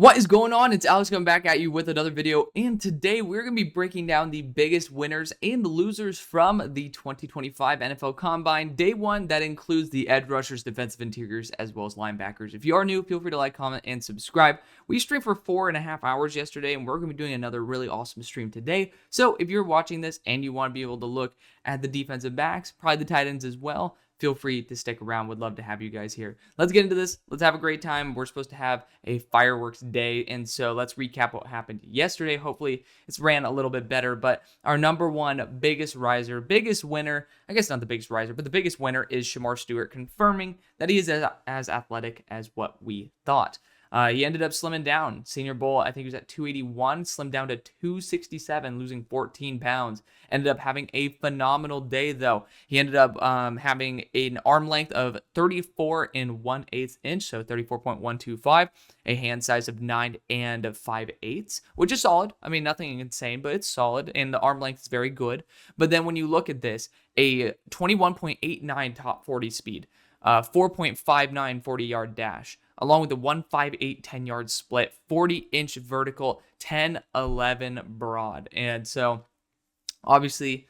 What is going on? It's Alex coming back at you with another video, and today we're going to be breaking down the biggest winners and the losers from the 2025 NFL Combine. Day one, that includes the edge rushers, defensive interiors, as well as linebackers. If you are new, feel free to like, comment, and subscribe. We streamed for 4.5 hours yesterday, and we're going to be doing another really awesome stream today. So if you're watching this and you want to be able to look at the defensive backs, probably the tight ends as well, feel free to stick around. Would love to have you guys here. Let's get into this. Let's have a great time. We're supposed to have a fireworks day, and so let's recap what happened yesterday. Hopefully it's ran a little bit better, but our number one biggest riser, biggest winner, I guess not the biggest riser, but the biggest winner is Shedeur Sanders, confirming that he is as athletic as what we thought. He ended up slimming down. Senior Bowl, I think he was at 281, slimmed down to 267, losing 14 pounds. Ended up having a phenomenal day, though. He ended up having an arm length of 34 1/8 inch, so 34.125, a hand size of 9 5/8, which is solid. I mean, nothing insane, but it's solid, and the arm length is very good. But then when you look at this, a 21.89 top 40 speed, 4.59 40-yard dash, along with a 158 10-yard split, 40-inch vertical, 10-11 broad. And so, obviously,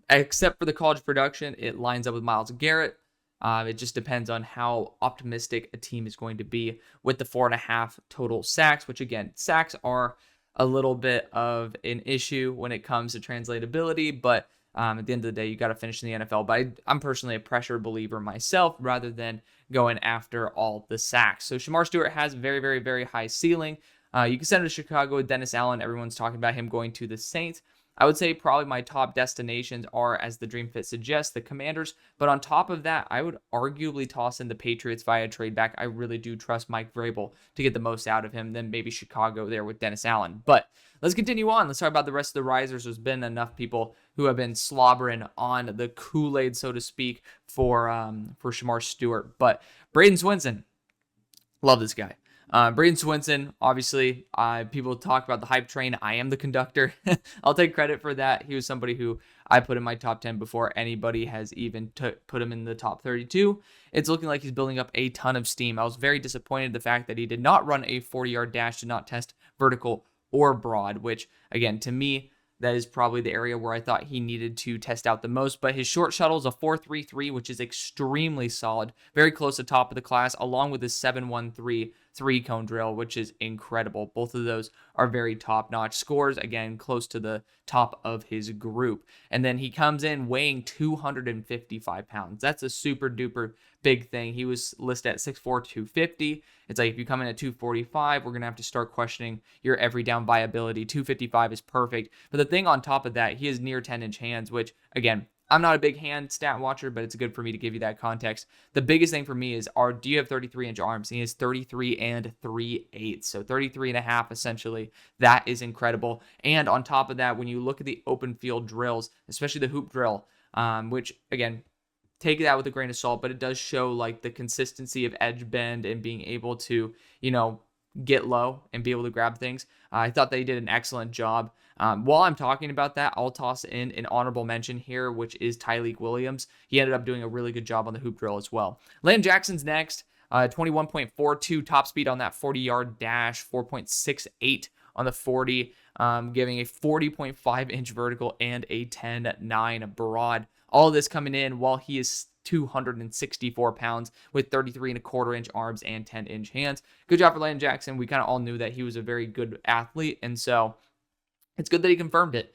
except for the college production, it lines up with Myles Garrett. It just depends on how optimistic a team is going to be with the 4.5 total sacks, which, again, sacks are a little bit of an issue when it comes to translatability, but at the end of the day, you got to finish in the NFL. But I'm personally a pressure believer myself rather than going after all the sacks. So Shedeur Sanders has very, very, very high ceiling. You can send him to Chicago with Dennis Allen. Everyone's talking about him going to the Saints. I would say probably my top destinations are, as the Dream Fit suggests, the Commanders. But on top of that, I would arguably toss in the Patriots via trade back. I really do trust Mike Vrabel to get the most out of him. Then maybe Chicago there with Dennis Allen. But let's continue on. Let's talk about the rest of the risers. There's been enough people who have been slobbering on the Kool-Aid, so to speak, for Shedeur Sanders. But Braden Swinson, love this guy. Braden Swinson, obviously, people talk about the hype train. I am the conductor. I'll take credit for that. He was somebody who I put in my top 10 before anybody has even put him in the top 32. It's looking like he's building up a ton of steam. I was very disappointed in the fact that he did not run a 40-yard dash, did not test vertical or broad, which, again, to me, that is probably the area where I thought he needed to test out the most. But his short shuttle is a 4.33, which is extremely solid, very close to top of the class, along with his 7.13 three-cone drill, which is incredible. Both of those are very top-notch scores, again, close to the top of his group. And then he comes in weighing 255 pounds. That's a super-duper big thing. He was listed at 6'4", 250. It's like if you come in at 245, we're going to have to start questioning your every down viability. 255 is perfect. But the thing on top of that, he has near 10-inch hands, which, again, I'm not a big hand stat watcher, but it's good for me to give you that context. The biggest thing for me is, do you have 33-inch arms? He has 33 3/8, so 33.5 essentially. That is incredible. And on top of that, when you look at the open field drills, especially the hoop drill, which, again, take that with a grain of salt, but it does show like the consistency of edge bend and being able to, get low and be able to grab things. I thought they did an excellent job. While I'm talking about that, I'll toss in an honorable mention here, which is Tyleik Williams. He ended up doing a really good job on the hoop drill as well. Landon Jackson's next, 21.42 top speed on that 40-yard dash, 4.68 on the 40, giving a 40.5-inch vertical and a 10.9 broad. All of this coming in while he is 264 pounds with 33.25-inch arms and 10-inch hands. Good job for Landon Jackson. We kind of all knew that he was a very good athlete, and so it's good that he confirmed it.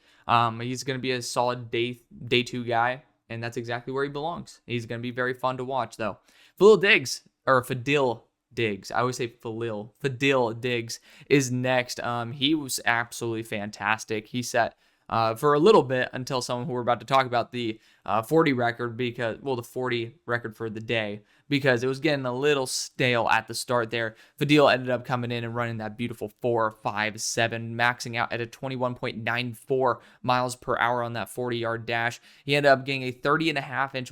He's going to be a solid day two guy, and that's exactly where he belongs. He's going to be very fun to watch, though. Fadil Diggs. I always say Fadil Diggs is next. He was absolutely fantastic. He set for a little bit until someone who we're about to talk about, the 40 record, the 40 record for the day, because it was getting a little stale at the start there. Fadil ended up coming in and running that beautiful 4.57, maxing out at a 21.94 miles per hour on that 40-yard dash. He ended up getting a 30.5-inch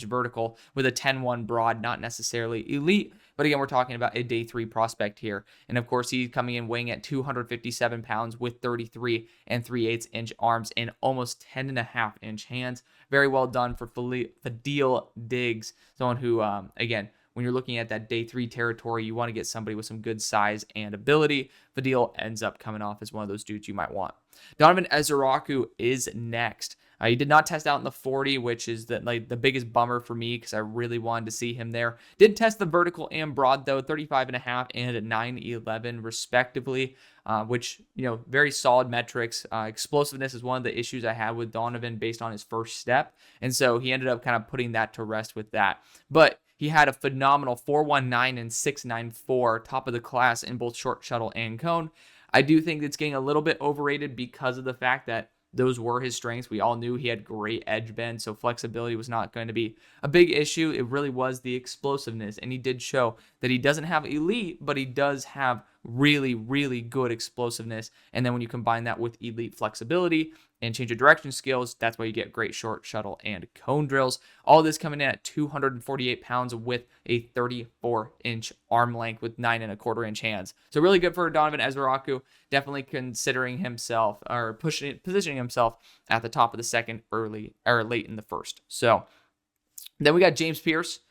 vertical with a 10.1 broad, not necessarily elite. But again, we're talking about a day 3 prospect here. And of course, he's coming in weighing at 257 pounds with 33 3/8-inch arms and almost 10.5-inch hands. Very well done for Fadil Diggs, someone who, again, when you're looking at that day 3 territory, you want to get somebody with some good size and ability. Fadil ends up coming off as one of those dudes you might want. Donovan Ezeraku is next. He did not test out in the 40, which is the biggest bummer for me because I really wanted to see him there. Did test the vertical and broad though, 35.5 and 9.11 respectively, which, very solid metrics. Explosiveness is one of the issues I had with Donovan based on his first step, and so he ended up kind of putting that to rest with that. But he had a phenomenal 4.19 and 6.94, top of the class in both short shuttle and cone. I do think it's getting a little bit overrated because of the fact that those were his strengths. We all knew he had great edge bend, so flexibility was not going to be a big issue. It really was the explosiveness, and he did show that he doesn't have elite, but he does have really, really good explosiveness. And then when you combine that with elite flexibility and change of direction skills, that's why you get great short shuttle and cone drills. All this coming in at 248 pounds with a 34-inch arm length with 9.25-inch hands. So really good for Donovan Ezeraku. Definitely considering himself or positioning himself at the top of the second, early or late in the first. So then we got James Pierce.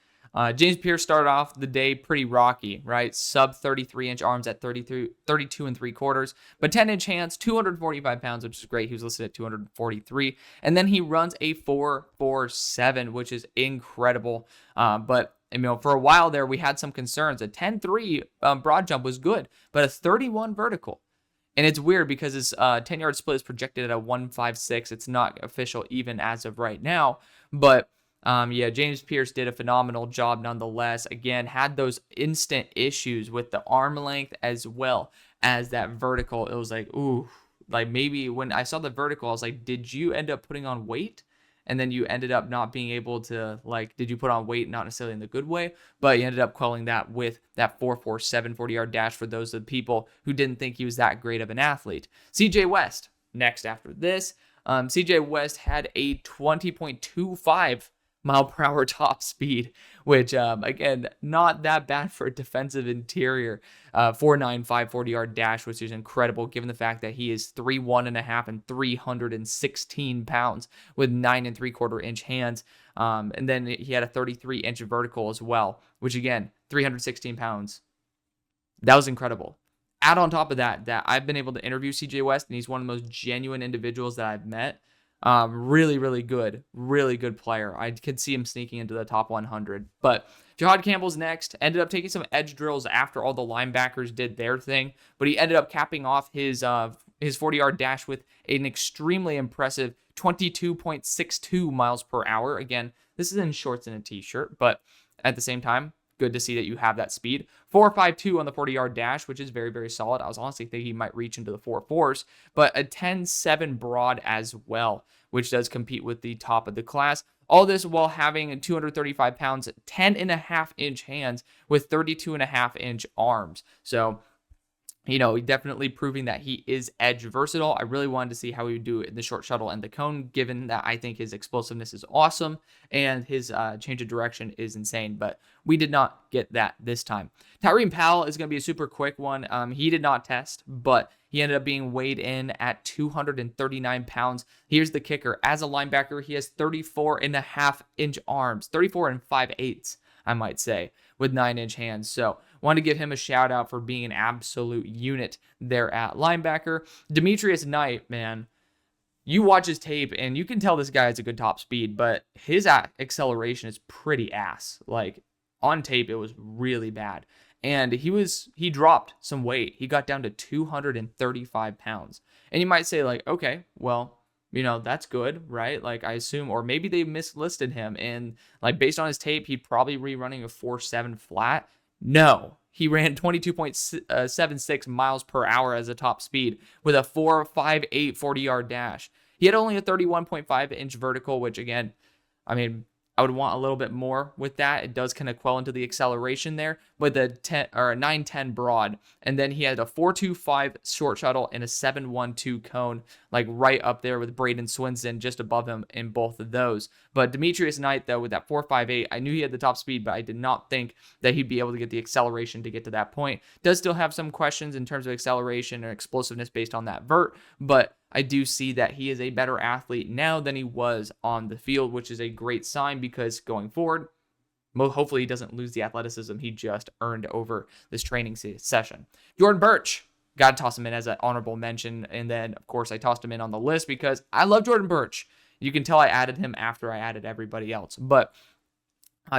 James Pierce started off the day pretty rocky, right? Sub 33-inch arms at 32 3/4, but 10-inch hands, 245 pounds, which is great. He was listed at 243. And then he runs a 4.47, which is incredible. But for a while there, we had some concerns. A 10.3 broad jump was good, but a 31 vertical. And it's weird because his 10-yard split is projected at a 1.56. It's not official even as of right now, but James Pierce did a phenomenal job nonetheless. Again, had those instant issues with the arm length as well as that vertical. It was like, ooh, like maybe when I saw the vertical, I was like, did you end up putting on weight? And then you ended up not being able to, did you put on weight? Not necessarily in the good way, but you ended up quelling that with that 4.47 40-yard dash for those of the people who didn't think he was that great of an athlete. CJ West, next after this. CJ West had a 20.25 mile per hour top speed, which again, not that bad for a defensive interior. 4.95 40-yard dash, which is incredible given the fact that he is 3'1.5" and 316 pounds with 9.75-inch hands. And then he had a 33-inch vertical as well, which again, 316 pounds. That was incredible. Add on top of that I've been able to interview CJ West, and he's one of the most genuine individuals that I've met. Really, really good player. I could see him sneaking into the top 100. But Jahad Campbell's next. Ended up taking some edge drills after all the linebackers did their thing, but he ended up capping off his 40-yard dash with an extremely impressive 22.62 miles per hour. Again, this is in shorts and a t-shirt, but at the same time, good to see that you have that speed. 4.52 on the 40-yard dash, which is very, very solid. I was honestly thinking he might reach into the 4.4s, but a 10.7 broad as well, which does compete with the top of the class. All this while having 235 pounds, 10.5-inch hands with 32.5-inch arms. So, definitely proving that he is edge versatile. I really wanted to see how he would do it in the short shuttle and the cone, given that I think his explosiveness is awesome and his change of direction is insane, but we did not get that this time. Tyreen Powell is going to be a super quick one. He did not test, but he ended up being weighed in at 239 pounds. Here's the kicker. As a linebacker, he has 34.5-inch arms, 34 and 5/8, I might say, with 9-inch hands. So wanted to give him a shout out for being an absolute unit there at linebacker. Demetrius Knight, man, you watch his tape and you can tell this guy has a good top speed, but his acceleration is pretty ass. Like on tape, it was really bad. And he dropped some weight. He got down to 235 pounds. And you might say okay, well, that's good, right? I assume, or maybe they mislisted him and based on his tape, he'd probably be running a 4.7 flat. No, he ran 22.76 miles per hour as a top speed with a 4.58 40-yard dash. He had only a 31.5-inch vertical, which again, I would want a little bit more with that. It does kind of quell into the acceleration there, but a 9.10 broad. And then he had a 4.25 short shuttle and a 7.12 cone, right up there with Braden Swinson, just above him in both of those. But Demetrius Knight, though, with that 4.58, I knew he had the top speed, but I did not think that he'd be able to get the acceleration to get to that point. Does still have some questions in terms of acceleration or explosiveness based on that vert, but I do see that he is a better athlete now than he was on the field, which is a great sign because going forward, hopefully he doesn't lose the athleticism he just earned over this training session. Jordan Burch, got to toss him in as an honorable mention. And then, of course, I tossed him in on the list because I love Jordan Burch. You can tell I added him after I added everybody else. But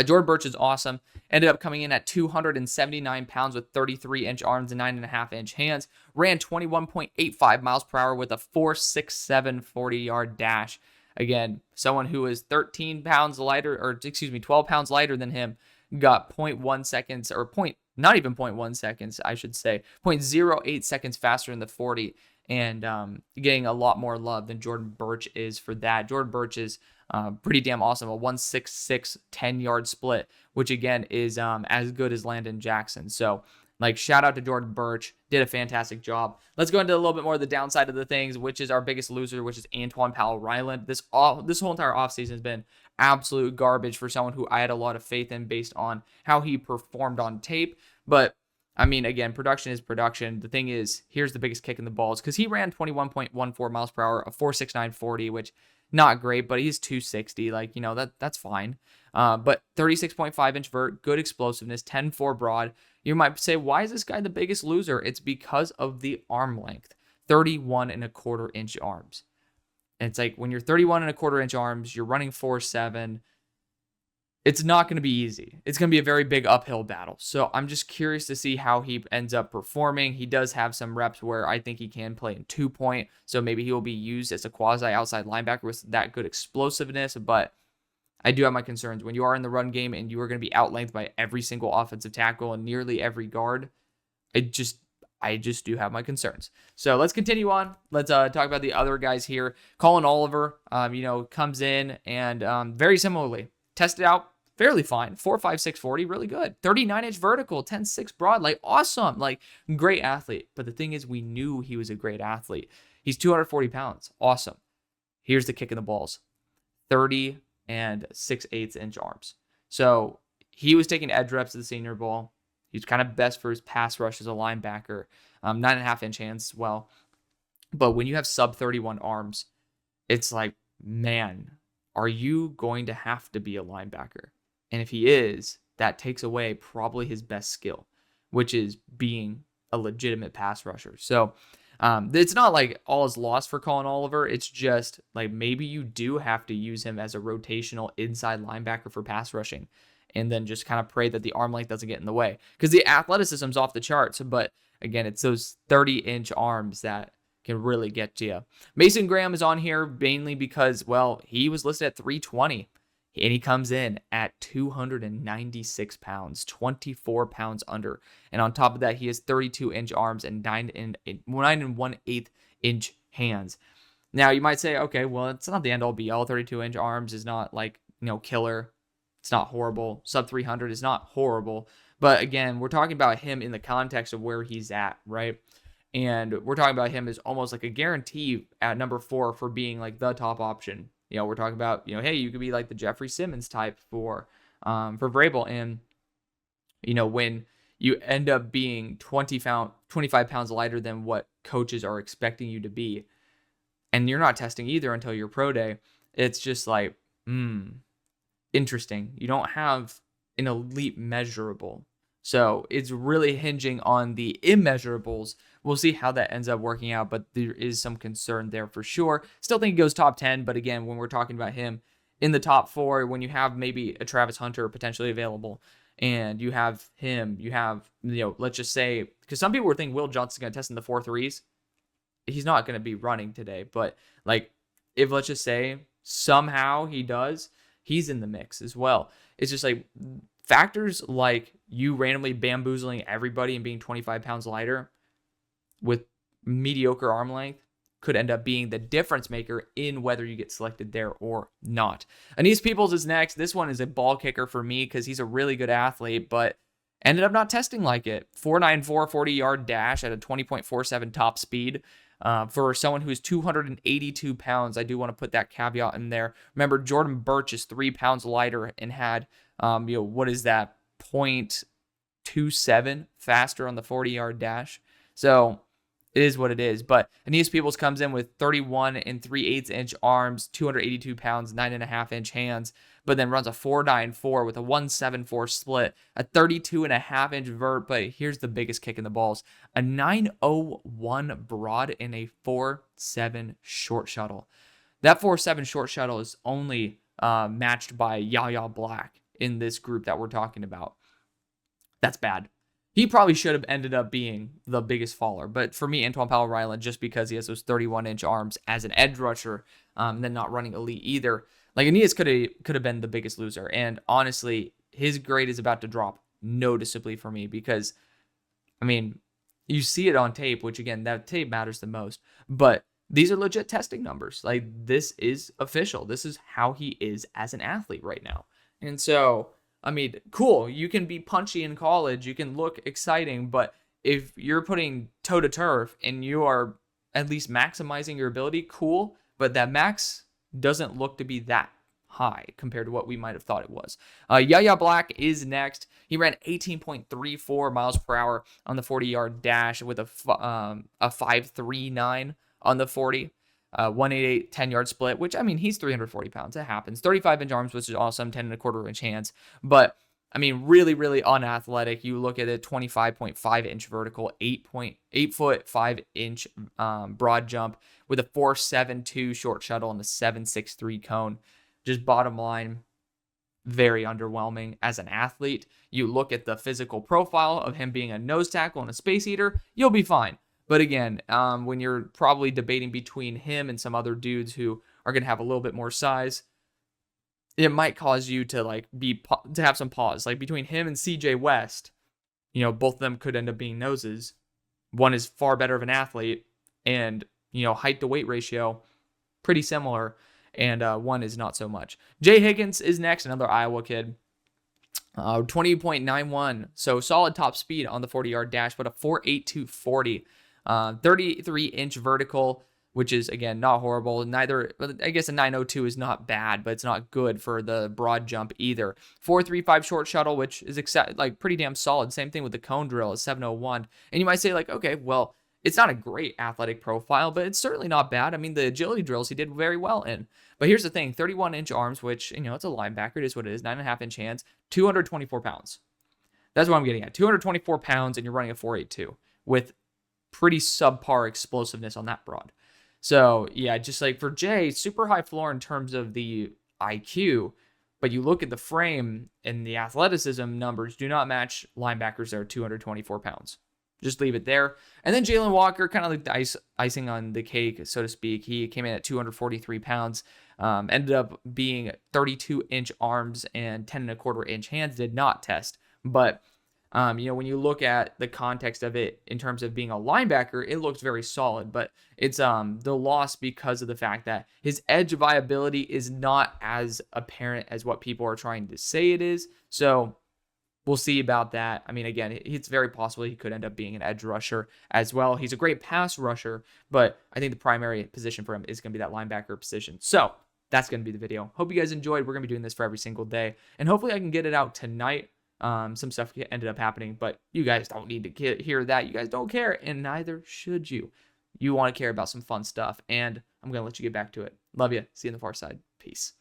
Jordan Burch is awesome. Ended up coming in at 279 pounds with 33-inch arms and 9.5-inch hands. Ran 21.85 miles per hour with a 4.67 40-yard dash. Again, someone who is 13 pounds lighter, or excuse me, 12 pounds lighter than him, got 0.1 seconds, or not even 0.1 seconds, I should say, 0.08 seconds faster in the 40, and getting a lot more love than Jordan Burch is for that. Jordan Burch is pretty damn awesome, a 1.66 10-yard split, which again is as good as Landon Jackson. So, like, shout out to Jordan Burch, did a fantastic job. Let's go into a little bit more of the downside of the things, which is our biggest loser, which is Antoine Powell-Ryland. This whole entire offseason has been absolute garbage for someone who I had a lot of faith in based on how he performed on tape. But, I mean, again, production is production. The thing is, here's the biggest kick in the balls, because he ran 21.14 miles per hour, a 4.69 40, which not great, but he's 260. Like, that's fine. But 36.5-inch vert, good explosiveness, 10.4 broad. You might say, why is this guy the biggest loser? It's because of the arm length, 31.25-inch arms. And it's like, when you're 31.25-inch arms, you're running 4.7. It's not going to be easy. It's going to be a very big uphill battle. So I'm just curious to see how he ends up performing. He does have some reps where I think he can play in 2-point. So maybe he will be used as a quasi outside linebacker with that good explosiveness. But I do have my concerns. When you are in the run game and you are going to be outlengthed by every single offensive tackle and nearly every guard, I just do have my concerns. So let's continue on. Let's talk about the other guys here. Colin Oliver, comes in and very similarly tested out fairly fine. 4.56 40, really good. 39-inch vertical, 10.6 broad, like awesome, like great athlete. But the thing is, we knew he was a great athlete. He's 240 pounds, awesome. Here's the kick in the balls: 30 and 6/8-inch arms. So he was taking edge reps at the Senior Bowl. He's kind of best for his pass rush as a linebacker. 9.5-inch hands as well. But when you have sub 31 arms, it's like, man, are you going to have to be a linebacker? And if he is, that takes away probably his best skill, which is being a legitimate pass rusher. So it's not like all is lost for Colin Oliver. It's just like maybe you do have to use him as a rotational inside linebacker for pass rushing, and then just kind of pray that the arm length doesn't get in the way, because the athleticism's off the charts. But again, it's those 30-inch arms that can really get to you. Mason Graham is on here mainly because, well, he was listed at 320. And he comes in at 296 pounds, 24 pounds under. And on top of that, he has 32-inch arms and 9 1/8-inch hands. Now, you might say, okay, well, it's not the end-all be-all. 32-inch arms is not like, killer. It's not horrible. Sub 300 is not horrible. But again, we're talking about him in the context of where he's at, right? And we're talking about him as almost like a guarantee at number 4 for being like the top option. We're talking about, hey, you could be like the Jeffrey Simmons type for Vrabel. And, when you end up being 25 pounds lighter than what coaches are expecting you to be, and you're not testing either until your pro day, it's just like, interesting. You don't have an elite measurable. So it's really hinging on the immeasurables. We'll see how that ends up working out, but there is some concern there for sure. Still think he goes top 10, but again, when we're talking about him in the top 4, when you have maybe a Travis Hunter potentially available, and you have him, you have, let's just say, because some people were thinking Will Johnson's going to test in the 4.3s. He's not going to be running today, but like, if let's just say somehow he does, he's in the mix as well. It's just like factors like you randomly bamboozling everybody and being 25 pounds lighter with mediocre arm length could end up being the difference maker in whether you get selected there or not. Anise Peoples is next. This one is a ball kicker for me because he's a really good athlete, but ended up not testing like it. 4.94 40-yard dash at a 20.47 top speed. For someone who's 282 pounds, I do want to put that caveat in there. Remember, Jordan Burch is 3 pounds lighter and had, what is that, 0.27 faster on the 40-yard dash. So it is what it is. But Anise Peoples comes in with 31 and 3/8-inch arms, 282 pounds, 9.5-inch hands. but then runs a 4.94 with a 1.74 split, a 32.5-inch vert. But here's the biggest kick in the balls: a 9.01 broad and a 4.7 short shuttle. That 4.7 short shuttle is only matched by Yaya Black in this group that we're talking about. That's bad. He probably should have ended up being the biggest faller. But for me, Antoine Powell-Ryland, just because he has those 31-inch arms as an edge rusher, and then not running elite either, like Aeneas could have been the biggest loser. And honestly, his grade is about to drop noticeably for me because, I mean, you see it on tape, which again, that tape matters the most. But these are legit testing numbers. Like, this is official. This is how he is as an athlete right now. And so, I mean, cool. You can be punchy in college. You can look exciting. But if you're putting toe to turf and you are at least maximizing your ability, cool. But that max doesn't look to be that high compared to what we might have thought it was. Yaya Black is next. He ran 18.34 miles per hour on the 40-yard dash with a 5.39 on the 40. 188 10-yard split, which, I mean, he's 340 pounds. It happens. 35-inch arms, which is awesome. 10.25-inch hands. But, I mean, really, really unathletic. You look at it, 25.5-inch vertical, 8.8 5-inch broad jump with a 4.72 short shuttle and a 7.63 cone. Just bottom line, very underwhelming as an athlete. You look at the physical profile of him being a nose tackle and a space eater, you'll be fine. But again, when you're probably debating between him and some other dudes who are going to have a little bit more size, it might cause you to to have some pause. Like between him and CJ West, both of them could end up being noses. One is far better of an athlete, and height to weight ratio pretty similar, and one is not so much. Jay Higgins is next, another Iowa kid. 20.91, so solid top speed on the 40-yard dash, but a 4.82 40. 33-inch vertical, which is, again, not horrible. Neither, I guess a 9.02 is not bad, but it's not good for the broad jump either. 4.35 short shuttle, which is pretty damn solid. Same thing with the cone drill, is 7.01. And you might say, okay, well, it's not a great athletic profile, but it's certainly not bad. I mean, the agility drills he did very well in. But here's the thing, 31-inch arms, which, it's a linebacker. It is what it is. 9.5-inch hands, 224 pounds. That's what I'm getting at. 224 pounds, and you're running a 4.82 with pretty subpar explosiveness on that broad. So yeah, just for Jay, super high floor in terms of the IQ, but you look at the frame and the athleticism numbers do not match linebackers that are 224 pounds. Just leave it there. And then Jalen Walker, kind of like the icing on the cake, so to speak. He came in at 243 pounds, ended up being 32-inch arms and 10.25-inch hands, did not test. But when you look at the context of it in terms of being a linebacker, it looks very solid, but it's the loss because of the fact that his edge viability is not as apparent as what people are trying to say it is. So we'll see about that. I mean, again, it's very possible he could end up being an edge rusher as well. He's a great pass rusher, but I think the primary position for him is going to be that linebacker position. So that's going to be the video. Hope you guys enjoyed. We're going to be doing this for every single day, and hopefully I can get it out tonight. Some stuff ended up happening, but you guys don't need to hear that. You guys don't care, and neither should you. You want to care about some fun stuff, and I'm going to let you get back to it. Love you. See you on the far side. Peace.